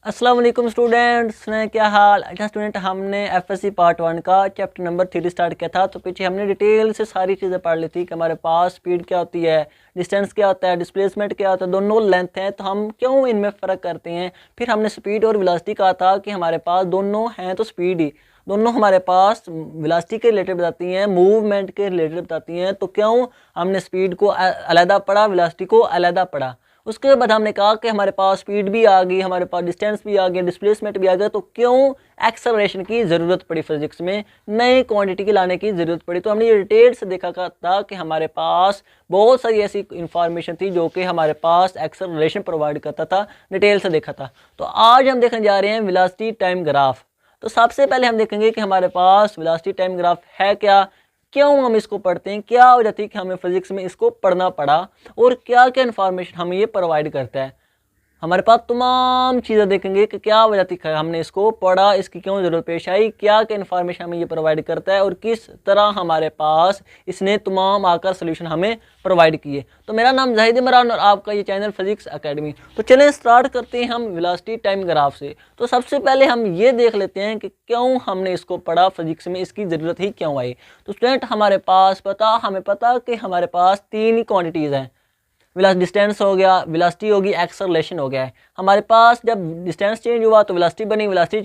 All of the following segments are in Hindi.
अस्सलाम वालेकुम स्टूडेंट्स, ने क्या हाल। अच्छा स्टूडेंट, हमने एफएससी पार्ट 1 का चैप्टर नंबर 3 स्टार्ट किया था। तो पीछे हमने डिटेल से सारी चीज़ें पढ़ ली थी कि हमारे पास स्पीड क्या होती है, डिस्टेंस क्या होता है, डिस्प्लेसमेंट क्या होता है, दोनों लेंथ हैं तो हम क्यों इनमें फ़र्क करते हैं। फिर हमने स्पीड और वेलोसिटी कहा था कि हमारे पास दोनों हैं तो स्पीड ही, दोनों हमारे पास वेलोसिटी के रिलेटेड बताती हैं, मूवमेंट के रिलेटेड बताती हैं। तो क्यों हमने स्पीड को अलग पढ़ा, वेलोसिटी को अलग पढ़ा। उसके बाद हमने कहा कि हमारे पास स्पीड भी आ गई, हमारे पास डिस्टेंस भी आ गया, डिस्प्लेसमेंट भी आ गया, तो क्यों एक्सेलरेशन की ज़रूरत पड़ी, फिजिक्स में नई क्वांटिटी की लाने की ज़रूरत पड़ी। तो हमने ये डिटेल से देखा था कि हमारे पास बहुत सारी ऐसी इंफॉर्मेशन थी जो कि हमारे पास एक्सेलरेशन प्रोवाइड करता था, डिटेल से देखा था। तो आज हम देखने जा रहे हैं वेलोसिटी टाइम ग्राफ। तो सबसे पहले हम देखेंगे कि हमारे पास वेलोसिटी टाइम ग्राफ है क्या, क्यों हम इसको पढ़ते हैं, क्या वजह थी कि हमें फिजिक्स में इसको पढ़ना पड़ा और क्या क्या इन्फॉर्मेशन हमें ये प्रोवाइड करता है। हमारे पास तमाम चीज़ें देखेंगे कि क्या वजह थी हमने इसको पढ़ा, इसकी क्यों ज़रूरत पेश आई, क्या क्या इन्फॉर्मेशन हमें ये प्रोवाइड करता है और किस तरह हमारे पास इसने तमाम आकर सोल्यूशन हमें प्रोवाइड किए। तो मेरा नाम जाहिद इमरान और आपका ये चैनल फिजिक्स एकेडमी। तो चलें स्टार्ट करते हैं हम वेलोसिटी टाइम ग्राफ से। तो सबसे पहले हम ये देख लेते हैं कि क्यों हमने इसको पढ़ा, फिजिक्स में इसकी ज़रूरत ही क्यों आई। तो स्टूडेंट हमें पता कि हमारे पास तीन ही क्वान्टिटीज़ हैं। डिस्टेंस हो गया, वेलोसिटी होगी, एक्सेलरेशन हो गया है। हमारे पास जब डिस्टेंस चेंज हुआ तो वेलोसिटी बनी, वेलोसिटी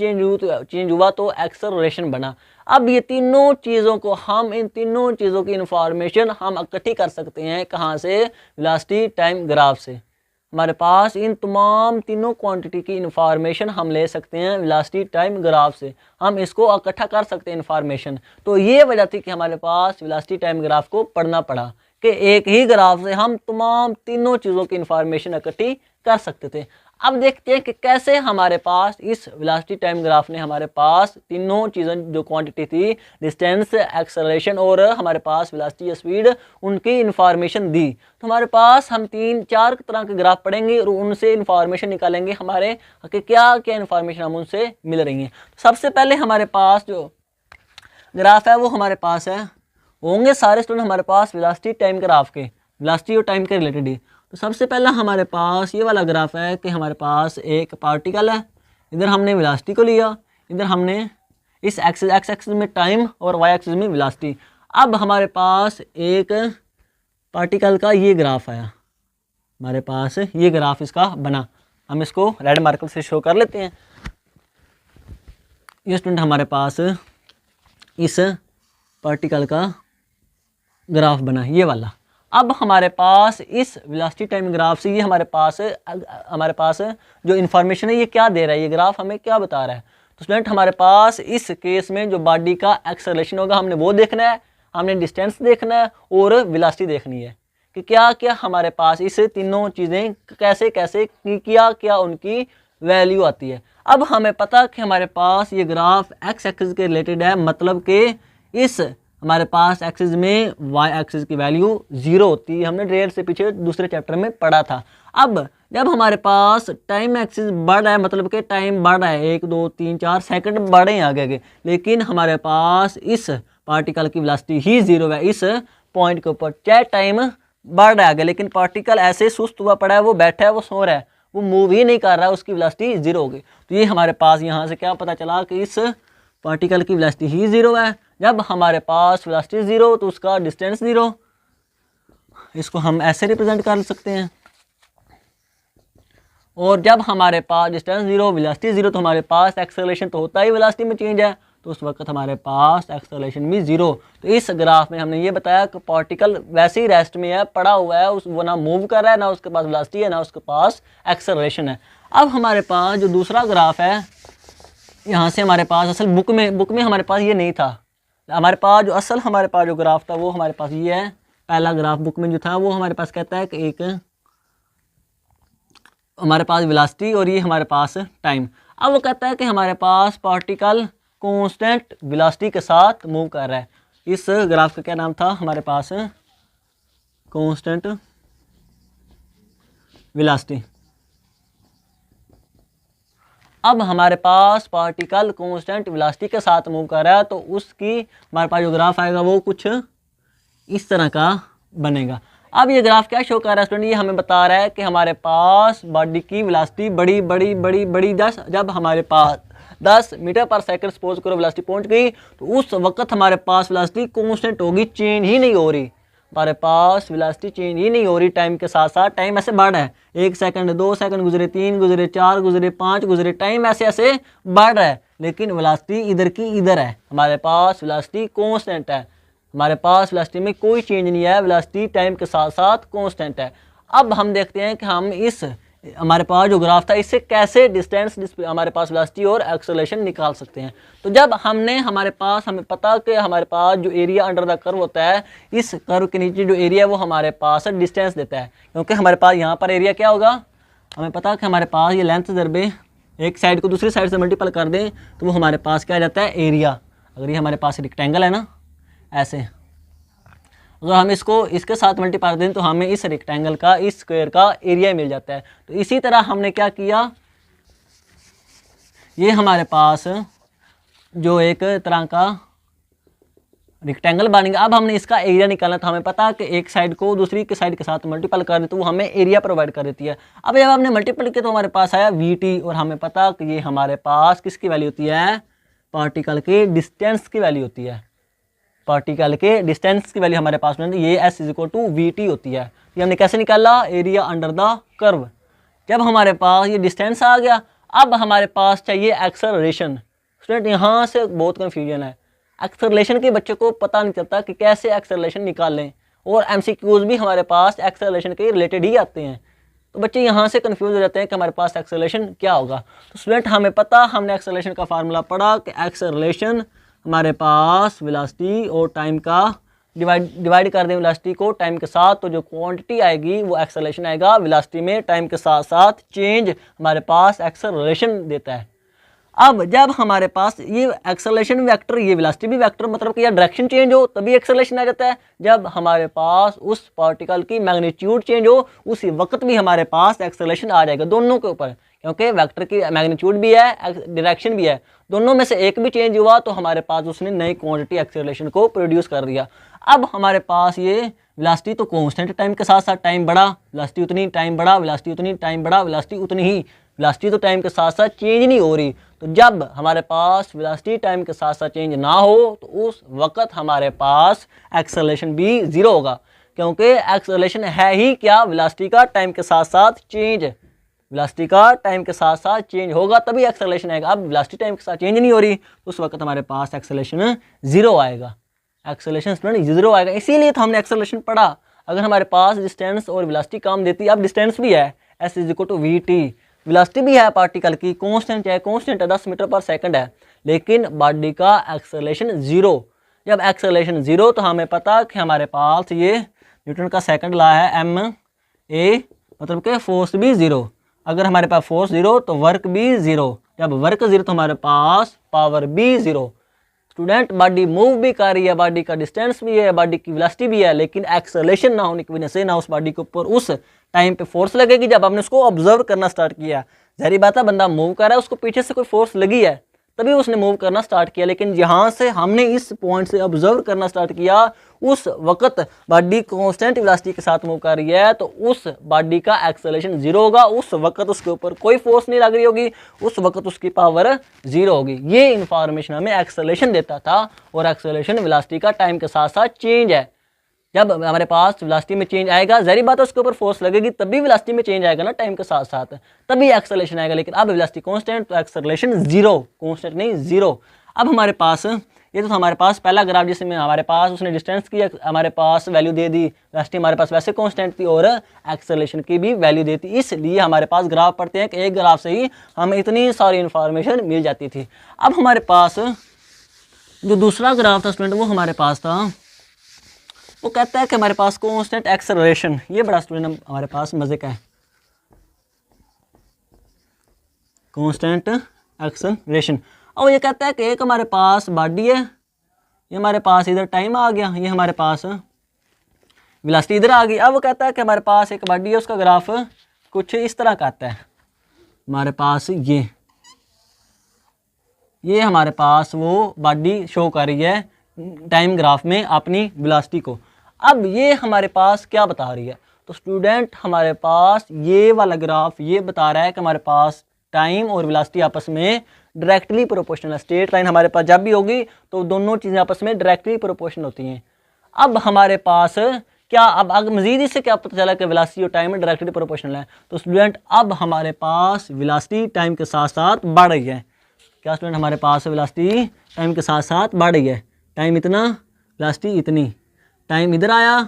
चेंज हुआ तो एक्सेलरेशन बना। अब ये तीनों चीज़ों को हम, इन तीनों चीज़ों की इंफॉर्मेशन हम इकट्ठी कर सकते हैं कहाँ से, वेलोसिटी टाइम ग्राफ से। हमारे पास इन तमाम तीनों क्वांटिटी की इंफॉर्मेशन हम ले सकते हैं वेलोसिटी टाइम ग्राफ से, हम इसको इकट्ठा कर सकते हैं इंफॉर्मेशन। तो ये वजह थी कि हमारे पास वेलोसिटी टाइम ग्राफ को पढ़ना पड़ा कि एक ही ग्राफ से हम तमाम तीनों चीज़ों की इंफॉर्मेशन इकट्ठी कर सकते थे। अब देखते हैं कि कैसे हमारे पास इस वेलोसिटी टाइम ग्राफ ने हमारे पास तीनों चीज़ें जो क्वांटिटी थी, डिस्टेंस, एक्सेलरेशन और हमारे पास वेलोसिटी या स्पीड, उनकी इंफॉर्मेशन दी। तो हमारे पास हम 3-4 तरह के ग्राफ पढ़ेंगे और उनसे इंफॉर्मेशन निकालेंगे हमारे कि क्या क्या इंफॉर्मेशन हम उनसे मिल रही हैं। सबसे पहले हमारे पास जो ग्राफ है वो हमारे पास है, होंगे सारे स्टूडेंट हमारे पास वेलोसिटी टाइम ग्राफ के, वेलोसिटी और टाइम के रिलेटेड ही। तो सबसे पहला हमारे पास ये वाला ग्राफ है कि हमारे पास एक पार्टिकल है, इधर हमने वेलोसिटी को लिया, इधर हमने इस एक्सिस, एक्स एक्सिस में टाइम और वाई एक्सिस में वेलोसिटी। अब हमारे पास एक पार्टिकल का ये ग्राफ आया, हमारे पास ये ग्राफ इसका बना। हम इसको रेड मार्कर से शो कर लेते हैं। ये स्टूडेंट हमारे पास इस पार्टिकल का ग्राफ बना, ये वाला। अब हमारे पास इस वेलोसिटी टाइम ग्राफ से ये हमारे पास जो इन्फॉर्मेशन है ये क्या दे रहा है, ये ग्राफ हमें क्या बता रहा है। तो स्टूडेंट हमारे पास इस केस में जो बॉडी का एक्सेलरेशन होगा हमने वो देखना है, हमने डिस्टेंस देखना है और वेलोसिटी देखनी है कि क्या क्या हमारे पास इस तीनों चीज़ें कैसे कैसे क्या क्या उनकी वैल्यू आती है। अब हमें पता कि हमारे पास ये ग्राफ एक्स एक्सिस के रिलेटेड है, मतलब कि इस हमारे पास एक्सिस में वाई एक्सिस की वैल्यू 0 होती है, हमने डेढ़ से पीछे दूसरे चैप्टर में पढ़ा था। अब जब हमारे पास टाइम एक्सिस बढ़ रहा है, मतलब कि टाइम बढ़ रहा है, 1 2 3 4 सेकंड बढ़े हैं आगे आगे, लेकिन हमारे पास इस पार्टिकल की वेलोसिटी ही 0 है इस पॉइंट के ऊपर। चाहे टाइम बढ़ रहा है आगे, लेकिन पार्टिकल ऐसे सुस्त हुआ पड़ा है, वो बैठा है, वो सो रहा है, वो मूव ही नहीं कर रहा है, उसकी वेलोसिटी 0 होगी। तो ये हमारे पास यहाँ से क्या पता चला कि इस पार्टिकल की वेलोसिटी ही 0 है। जब हमारे पास वेलोसिटी 0 तो उसका डिस्टेंस 0, इसको हम ऐसे रिप्रेजेंट कर सकते हैं। और जब हमारे पास डिस्टेंस 0, वेलोसिटी 0, तो हमारे पास एक्सेलरेशन तो होता ही वेलोसिटी में चेंज है, तो उस वक्त हमारे पास एक्सेलरेशन भी 0। तो इस ग्राफ में हमने ये बताया कि पार्टिकल वैसे ही रेस्ट में है, पड़ा हुआ है, वो ना मूव कर रहा है, ना उसके पास वेलोसिटी है, ना उसके पास एक्सेलरेशन है। अब हमारे पास जो दूसरा ग्राफ है, यहाँ से हमारे पास असल बुक में हमारे पास ये नहीं था। हमारे पास जो असल हमारे पास जो ग्राफ था वो हमारे पास ये है। पहला ग्राफ बुक में जो था वो हमारे पास कहता है कि एक हमारे पास वेलोसिटी और ये हमारे पास टाइम। अब वो कहता है कि हमारे पास पार्टिकल कांस्टेंट वेलोसिटी के साथ मूव कर रहा है। इस ग्राफ का क्या नाम था हमारे पास, कांस्टेंट वेलोसिटी। अब हमारे पास पार्टिकल कांस्टेंट वेलोसिटी के साथ मूव कर रहा है, तो उसकी हमारे पास जो ग्राफ आएगा वो कुछ इस तरह का बनेगा। अब ये ग्राफ क्या शो कर रहा है स्टूडेंट, ये हमें बता रहा है कि हमारे पास बॉडी की वेलोसिटी बड़ी बड़ी बड़ी बड़ी 10, जब हमारे पास 10 मीटर पर सेकंड सपोज करो वेलोसिटी पहुंच गई, तो उस वक्त हमारे पास वेलोसिटी कांस्टेंट होगी, चेंज ही नहीं हो रही। हमारे पास वेलोसिटी चेंज ही नहीं हो रही टाइम के साथ साथ, टाइम ऐसे बढ़ रहा है, 1 सेकंड 2 सेकंड गुजरे, 3 गुजरे, 4 गुजरे, 5 गुजरे, टाइम ऐसे ऐसे बढ़ रहा है, लेकिन वेलोसिटी इधर की इधर है। हमारे पास वेलोसिटी कांस्टेंट है, हमारे पास वेलोसिटी में कोई चेंज नहीं है, वेलोसिटी टाइम के साथ साथ कांस्टेंट है। अब हम देखते हैं कि हम इस हमारे पास जो ग्राफ था इससे कैसे डिस्टेंस हमारे पास वेलोसिटी और एक्सेलरेशन निकाल सकते हैं। तो जब हमें पता कि हमारे पास जो एरिया अंडर द कर्व होता है, इस कर्व के नीचे जो एरिया है वो हमारे पास डिस्टेंस देता है, क्योंकि हमारे पास यहाँ पर एरिया क्या होगा, हमें पता है कि हमारे पास ये लेंथ दरबे एक साइड को दूसरी साइड से मल्टीपल कर दें तो वो हमारे पास क्या आ जाता है, एरिया। अगर ये हमारे पास रेक्टेंगल है ना, ऐसे अगर हम इसको इसके साथ मल्टीप्लाई दें तो हमें इस रेक्टेंगल का, इस स्क्वायर का एरिया मिल जाता है। तो इसी तरह हमने क्या किया, ये हमारे पास जो एक तरह का रेक्टेंगल बन गया। अब हमने इसका एरिया निकालना था, हमें पता है कि एक साइड को दूसरी के साइड के साथ मल्टीपल कर दें तो वो हमें एरिया प्रोवाइड कर देती है। अब जब हमने मल्टीपल किया तो हमारे पास आया VT, और हमें पता कि ये हमारे पास किसकी वैल्यू होती है, पार्टिकल के डिस्टेंस की वैल्यू होती है। पार्टिकल के डिस्टेंस की वैल्यू हमारे पास में ये S = VT होती है। ये हमने कैसे निकाला, एरिया अंडर द कर्व। जब हमारे पास ये डिस्टेंस आ गया, अब हमारे पास चाहिए एक्सेलरेशन। स्टूडेंट यहाँ से बहुत कन्फ्यूजन है, एक्सेलरेशन के बच्चे को पता नहीं चलता कि कैसे एक्सेलरेशन निकालें, और MCQs भी हमारे पास एक्सेलरेशन के रिलेटेड ही आते हैं। तो बच्चे यहाँ से कंफ्यूज हो जाते हैं कि हमारे पास एक्सेलरेशन क्या होगा। तो स्टूडेंट हमें पता, हमने एक्सेलरेशन का फार्मूला पढ़ा कि एक्सेलरेशन हमारे पास वेलोसिटी और टाइम का डिवाइड कर दें वेलोसिटी को टाइम के साथ, तो जो क्वांटिटी आएगी वो एक्सेलरेशन आएगा। वेलोसिटी में टाइम के साथ साथ चेंज हमारे पास एक्सेलरेशन देता है। अब जब हमारे पास ये एक्सेलरेशन वेक्टर, ये वेलोसिटी भी वेक्टर, मतलब कि या डायरेक्शन चेंज हो तभी एक्सेलरेशन आ जाता है। जब हमारे पास उस पार्टिकल की मैग्नीट्यूड चेंज हो उसी वक्त भी हमारे पास एक्सेलरेशन आ जाएगा, दोनों के ऊपर, क्योंकि वेक्टर की मैग्नीट्यूड भी है, डायरेक्शन भी है, दोनों में से एक भी चेंज हुआ तो हमारे पास उसने नई क्वांटिटी एक्सेलरेशन को प्रोड्यूस कर दिया। अब हमारे पास ये वेलोसिटी तो कांस्टेंट, टाइम के साथ साथ टाइम बढ़ा, वेलोसिटी उतनी, टाइम बढ़ा, वेलोसिटी उतनी, टाइम बढ़ा, वेलोसिटी उतनी ही, वेलोसिटी तो टाइम के साथ साथ चेंज नहीं हो रही। तो जब हमारे पास वेलोसिटी टाइम के साथ साथ चेंज ना हो तो उस वक्त हमारे पास एक्सेलरेशन भी जीरो होगा, क्योंकि एक्सेलरेशन है ही क्या, वेलोसिटी का टाइम के साथ साथ चेंज। वेलोसिटी का टाइम के साथ साथ चेंज होगा तभी एक्सेलरेशन आएगा। अब वेलोसिटी टाइम के साथ चेंज नहीं हो रही तो उस वक्त हमारे पास एक्सेलरेशन जीरो आएगा, एक्सेलरेशन स्टूडेंट जीरो आएगा। इसीलिए तो हमने एक्सेलरेशन पढ़ा। अगर हमारे पास डिस्टेंस और वेलोसिटी काम देती, अब डिस्टेंस भी है S = VT, वेलोसिटी भी है पार्टिकल की कांस्टेंट है, कांस्टेंट है 10 मीटर पर सेकंड है, लेकिन बॉडी का एक्सेलरेशन जीरो। जब एक्सेलरेशन जीरो तो हमें पता कि हमारे पास ये न्यूटन का सेकंड लॉ है, MA, मतलब कि फोर्स भी जीरो। अगर हमारे पास फोर्स जीरो तो वर्क भी जीरो, जब वर्क जीरो तो हमारे पास पावर भी जीरो। स्टूडेंट बॉडी मूव भी कर रही है, बॉडी का डिस्टेंस भी है, बॉडी की वेलोसिटी भी है, लेकिन एक्सेलरेशन ना होने की वजह से ना उस बॉडी के ऊपर उस टाइम पे फोर्स लगेगी जब हमने उसको ऑब्जर्व करना स्टार्ट किया। जाहिर बात है, बंदा मूव कर रहा है, उसको पीछे से कोई फोर्स लगी है तभी उसने मूव करना स्टार्ट किया, लेकिन यहाँ से हमने इस पॉइंट से ऑब्जर्व करना स्टार्ट किया, उस वक्त बॉडी कांस्टेंट वेलोसिटी के साथ मूव कर रही है, तो उस बॉडी का एक्सेलरेशन जीरो होगा। उस वक्त उसके ऊपर कोई फोर्स नहीं लग रही होगी, उस वक्त उसकी पावर जीरो होगी। ये इंफॉर्मेशन हमें एक्सेलरेशन देता था, और एक्सेलरेशन वेलोसिटी का टाइम के साथ साथ चेंज है। जब हमारे पास वेलोसिटी में चेंज आएगा, जाहिर बात है उसके ऊपर फोर्स लगेगी तभी वेलोसिटी में चेंज आएगा ना, टाइम के साथ साथ, तभी एक्सेलरेशन आएगा। लेकिन अब वेलोसिटी कांस्टेंट तो एक्सेलरेशन जीरो, कांस्टेंट नहीं जीरो। अब हमारे पास ये तो हमारे पास पहला ग्राफ जिसमें हमारे पास उसने डिस्टेंस की हमारे पास वैल्यू दे दी, वेलोसिटी हमारे पास वैसे कांस्टेंट थी और एक्सेलरेशन की भी वैल्यू देती, इसलिए हमारे पास ग्राफ पढ़ते हैं कि एक ग्राफ से ही हमें इतनी सारी इन्फॉर्मेशन मिल जाती थी। अब हमारे पास जो दूसरा ग्राफ था स्टूडेंट, वो हमारे पास था, वो कहता है कि हमारे पास कांस्टेंट एक्सेलरेशन, ये बड़ा स्टूडेंट हमारे पास मजे का है, कांस्टेंट एक्सेलरेशन। और ये कहता है कि एक हमारे पास बॉडी है, ये हमारे पास इधर टाइम आ गया, ये हमारे पास वेलोसिटी इधर आ गई। अब वो कहता है कि हमारे पास एक बॉडी है, उसका ग्राफ कुछ इस तरह का आता है। हमारे पास ये हमारे पास वो बॉडी शो कर रही है टाइम ग्राफ में अपनी वेलोसिटी को। अब ये हमारे पास क्या बता रही है, तो स्टूडेंट हमारे पास ये वाला ग्राफ ये बता रहा है कि हमारे पास टाइम और वेलोसिटी आपस में डायरेक्टली प्रोपोर्शनल है। स्ट्रेट लाइन हमारे पास जब भी होगी तो दोनों चीज़ें आपस में डायरेक्टली प्रोपोर्शनल होती हैं। अब हमारे पास क्या, अब अगर मजीद इससे क्या पता चला कि वेलोसिटी और टाइम में डायरेक्टली प्रोपोर्शनल है, तो स्टूडेंट अब हमारे पास वेलोसिटी टाइम के साथ साथ बढ़ रही है। क्या स्टूडेंट, हमारे पास वेलोसिटी टाइम के साथ साथ बढ़ रही है। टाइम इतना, वेलोसिटी इतनी, टाइम इधर आया,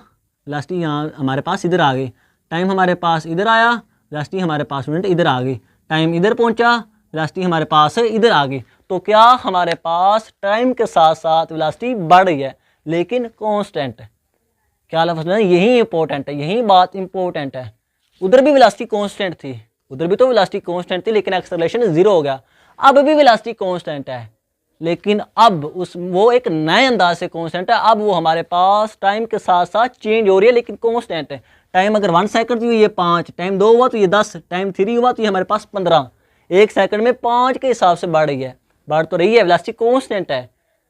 वेलोसिटी यहाँ हमारे पास इधर आ गई, टाइम हमारे पास इधर आया, वेलोसिटी हमारे पास स्टूडेंट इधर आ गई, टाइम इधर पहुँचा, वेलोसिटी हमारे पास इधर आ गई। तो क्या हमारे पास टाइम के साथ साथ वेलोसिटी बढ़ रही है लेकिन कांस्टेंट। क्या लफ्ज़ है, यही इंपॉर्टेंट है, यही बात इंपॉर्टेंट है। उधर भी वेलोसिटी कांस्टेंट थी, उधर भी तो वेलोसिटी कांस्टेंट थी लेकिन एक्सेलरेशन 0 हो गया। अब भी वेलोसिटी कांस्टेंट है लेकिन अब वो एक नए अंदाज से कांस्टेंट है। अब वो हमारे पास टाइम के साथ साथ चेंज हो रही है लेकिन कांस्टेंट है। टाइम अगर 1 सेकंड हुई ये 5, टाइम 2 हुआ तो ये 10, टाइम 3 हुआ तो ये हमारे पास 15। 1 सेकंड में 5 के हिसाब से बढ़ रही है, बढ़ तो रही है, वेलोसिटी कांस्टेंट है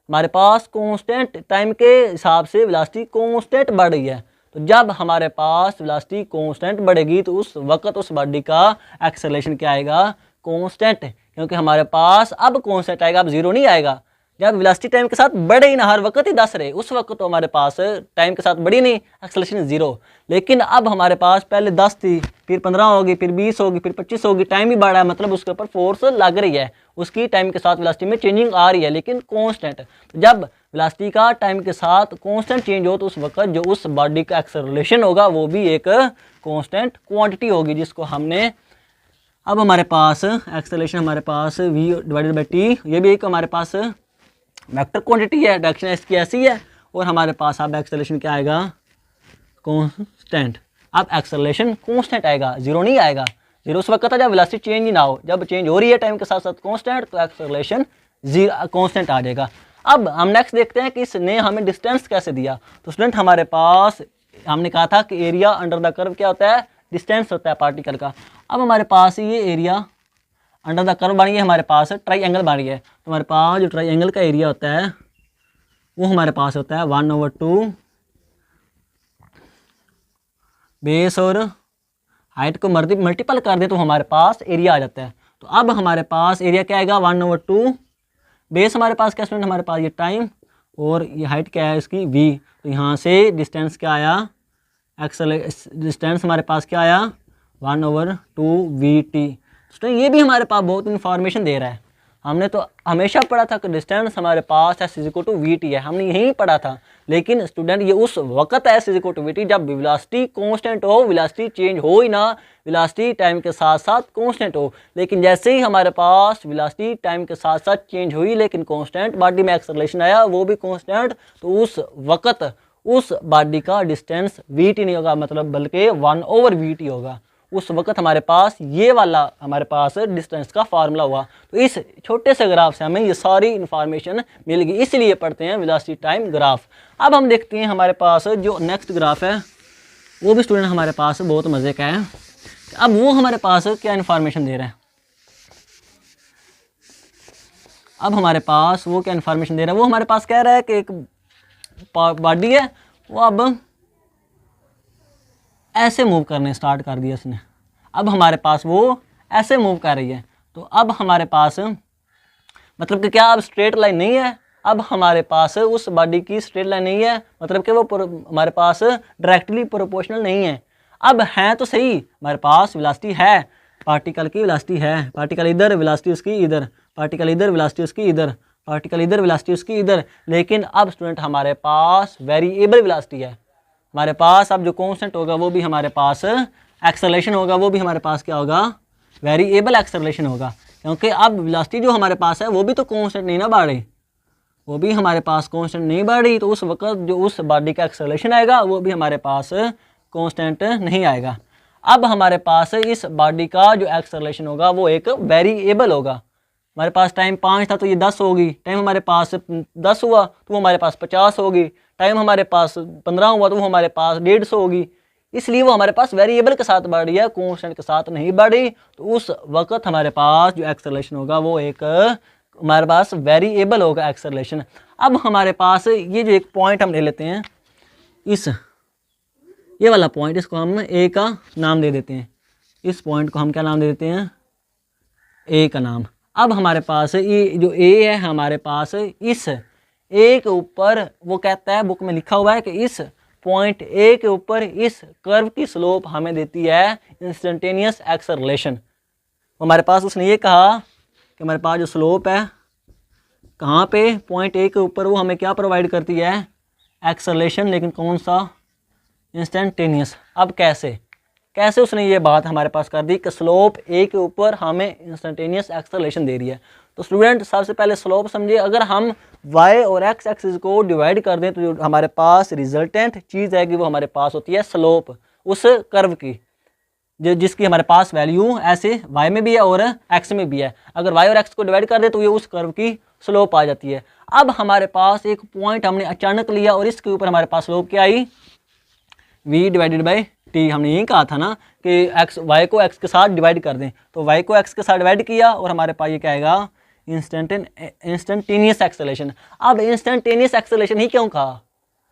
हमारे पास, कांस्टेंट टाइम के हिसाब से वेलोसिटी कांस्टेंट बढ़ रही है। तो जब हमारे पास वेलोसिटी कांस्टेंट बढ़ेगी तो उस वक्त उस बॉडी का एक्सेलरेशन क्या आएगा, कांस्टेंट, क्योंकि हमारे पास अब कांस्टेंट आएगा, अब 0 नहीं आएगा। जब वेलोसिटी टाइम के साथ बढ़े ही ना, हर वक्त ही 10 रहे, उस वक्त तो हमारे पास टाइम के साथ बढ़ी नहीं, एक्सेलरेशन 0। लेकिन अब हमारे पास पहले 10 थी, फिर 15 होगी, फिर 20 होगी, फिर 25 होगी, टाइम ही बढ़ा है, मतलब उसके ऊपर फोर्स लग रही है, उसकी टाइम के साथ वेलोसिटी में चेंजिंग आ रही है लेकिन कांस्टेंट। तो जब वेलोसिटी का टाइम के साथ कांस्टेंट चेंज हो तो उस वक्त जो उस बॉडी का एक्सेलरेशन होगा वो भी एक कांस्टेंट क्वांटिटी होगी, जिसको हमने, अब हमारे पास एक्सेलरेशन हमारे पास v/t, ये भी एक हमारे पास वेक्टर क्वांटिटी है, डायरेक्शन इसकी ऐसी है, और हमारे पास अब एक्सेलरेशन क्या आएगा, कांस्टेंट। अब एक्सेलरेशन कांस्टेंट आएगा, 0 नहीं आएगा। 0 उस वक्त था जब वेलोसिटी चेंज ही ना हो, जब चेंज हो रही है टाइम के साथ साथ कांस्टेंट तो एक्सेलरेशन 0 कांस्टेंट आ जाएगा। अब हम नेक्स्ट देखते हैं कि इसने हमें डिस्टेंस कैसे दिया। तो स्टूडेंट हमारे पास हमने कहा था कि एरिया अंडर द कर्व क्या होता है, डिस्टेंस होता है पार्टिकल का। अब हमारे पास ये एरिया अंडर द कर्व बन गई, हमारे पास ट्राइंगल बन गया है। तो हमारे पास जो ट्राइंगल का एरिया होता है वो हमारे पास होता है 1/2 बेस और हाइट को मल्टीपल कर दे तो हमारे पास एरिया आ जाता है। तो अब हमारे पास एरिया क्या आएगा, 1/2 बेस हमारे पास क्या स्टूडेंट, हमारे पास ये टाइम, और ये हाइट क्या है इसकी v। तो यहाँ से डिस्टेंस क्या आया, डिस्टेंस हमारे पास क्या आया 1/2 vt। तो ये भी हमारे पास बहुत इन्फॉर्मेशन दे रहा है। हमने तो हमेशा पढ़ा था कि डिस्टेंस हमारे पास s=vt है, हमने यही पढ़ा था। लेकिन स्टूडेंट ये उस वक्त s=vt जब वेलोसिटी कांस्टेंट हो, वेलोसिटी चेंज हो ही ना, वेलोसिटी टाइम के साथ साथ कांस्टेंट हो। लेकिन जैसे ही हमारे पास वेलोसिटी टाइम के साथ साथ चेंज हुई लेकिन कांस्टेंट बॉडी में एक्सेलरेशन आया वो भी कांस्टेंट, तो उस वक्त उस बॉडी का डिस्टेंस vt नहीं होगा, मतलब बल्कि 1/vt होगा। उस वक्त हमारे पास ये वाला हमारे पास डिस्टेंस का फार्मूला हुआ। तो इस छोटे से ग्राफ से हमें ये सारी इन्फॉर्मेशन मिल गई, इसलिए पढ़ते हैं वेलोसिटी टाइम ग्राफ। अब हम देखते हैं हमारे पास जो नेक्स्ट ग्राफ है वो भी स्टूडेंट हमारे पास बहुत मज़े का है। अब वो हमारे पास क्या इन्फॉर्मेशन दे रहा है, अब हमारे पास वो क्या इन्फॉर्मेशन दे रहा है, वो हमारे पास कह रहा है कि एक बॉडी है वो अब ऐसे मूव करने स्टार्ट कर दिया उसने। अब हमारे पास वो ऐसे मूव कर रही है। तो अब हमारे पास मतलब कि क्या अब स्ट्रेट लाइन नहीं है, अब हमारे पास उस बॉडी की स्ट्रेट लाइन नहीं है, मतलब कि वो हमारे पास डायरेक्टली प्रोपोर्शनल नहीं है। अब है तो सही, हमारे पास वेलोसिटी है, पार्टिकल की वेलोसिटी है, पार्टिकल इधर वेलोसिटी उसकी इधर, पार्टिकल इधर वेलोसिटी उसकी इधर, पार्टिकल इधर वेलोसिटी उसकी इधर। लेकिन अब स्टूडेंट हमारे पास वेरिएबल वेलोसिटी है, हमारे पास अब जो कांस्टेंट होगा वो भी हमारे पास एक्सेलरेशन होगा, वो भी हमारे पास क्या होगा, वेरिएबल एक्सेलरेशन होगा। क्योंकि अब वेलोसिटी जो हमारे पास है वो भी तो कांस्टेंट नहीं ना बढ़ रही, वो भी हमारे पास कांस्टेंट नहीं बढ़ रही, तो उस वक्त जो उस बॉडी का एक्सेलरेशन आएगा वो भी हमारे पास कांस्टेंट नहीं आएगा। अब हमारे पास इस बॉडी का जो एक्सेलरेशन होगा वो एक वेरिएबल होगा। हमारे पास टाइम 5 था तो ये 10 होगी, टाइम हमारे पास 10 हुआ तो वो हमारे पास 50 होगी, टाइम हमारे पास 15 हुआ तो वो हमारे पास 150 होगी। इसलिए वो हमारे पास वेरिएबल के साथ बढ़ रही है, कांस्टेंट के साथ नहीं बढ़ रही। तो उस वक्त हमारे पास जो एक्सेलरेशन होगा वो एक हमारे पास वेरिएबल होगा एक्सेलरेशन। अब हमारे पास ये जो एक पॉइंट हम ले लेते हैं, इस ये वाला पॉइंट, इसको हम ए का नाम दे देते हैं। इस पॉइंट को हम क्या नाम दे देते हैं, ए का नाम। अब हमारे पास ये जो ए है, हमारे पास इस ए के ऊपर वो कहता है, बुक में लिखा हुआ है कि इस पॉइंट ए के ऊपर इस कर्व की स्लोप हमें देती है इंस्टेंटेनियस एक्सेलरेशन। हमारे पास उसने ये कहा कि हमारे पास जो स्लोप है कहाँ पे, पॉइंट ए के ऊपर, वो हमें क्या प्रोवाइड करती है, एक्सेलरेशन, लेकिन कौन सा, इंस्टेंटेनियस। अब कैसे उसने ये बात हमारे पास कर दी कि स्लोप ए के ऊपर हमें इंस्टेंटेनियस एक्सेलरेशन दे रही है। तो स्टूडेंट सबसे पहले स्लोप समझिए, अगर हम y और x एक्सिस को डिवाइड कर दें तो जो हमारे पास रिजल्टेंट चीज़ है कि वो हमारे पास होती है स्लोप उस कर्व की, जो जिसकी हमारे पास वैल्यू ऐसे y में भी है और x में भी है। अगर y और x को डिवाइड कर दे तो ये उस कर्व की स्लोप आ जाती है। अब हमारे पास एक पॉइंट हमने अचानक लिया और इसके ऊपर हमारे पास स्लोप क्या आई, v डिवाइडेड बाई t। हमने यही कहा था ना कि y को x के साथ डिवाइड कर दें, तो y को x के साथ डिवाइड किया और हमारे पास ये क्या आएगा, इंस्टेंटेनियस एक्सेलरेशन। अब इंस्टेंटेनियस एक्सेलरेशन ही क्यों कहा,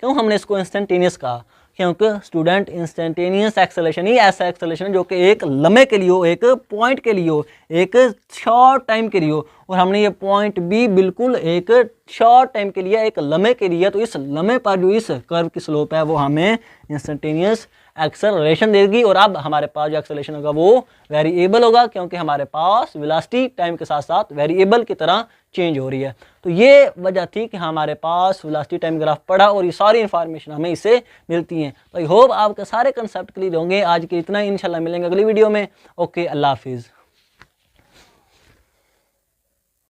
क्यों हमने इसको इंस्टेंटेनियस कहा, क्योंकि स्टूडेंट इंस्टेंटेनियस एक्सेलरेशन ही ऐसा एक्सेलरेशन है जो कि एक लम्हे के लिए हो, एक पॉइंट के लिए हो, एक शॉर्ट टाइम के लिए हो, और हमने ये पॉइंट भी बिल्कुल एक शॉर्ट टाइम के लिए, एक लम्हे के लिए, तो इस लम्हे पर जो इस कर्व की स्लोप है वो हमें इंस्टेंटेनियस एक्सेलरेशन देगी। और अब हमारे पास जो एक्सेलरेशन होगा वो वेरिएबल होगा, क्योंकि हमारे पास वेलोसिटी टाइम के साथ साथ वेरिएबल की तरह चेंज हो रही है। तो ये वजह थी कि हमारे पास वेलोसिटी टाइम ग्राफ पढ़ा और ये सारी इन्फॉर्मेशन हमें इससे मिलती हैं। तो आई होप आपके सारे कंसेप्ट क्लियर होंगे। आज के इतना ही, इंशाल्लाह मिलेंगे अगली वीडियो में। ओके, अल्लाह हाफिज़।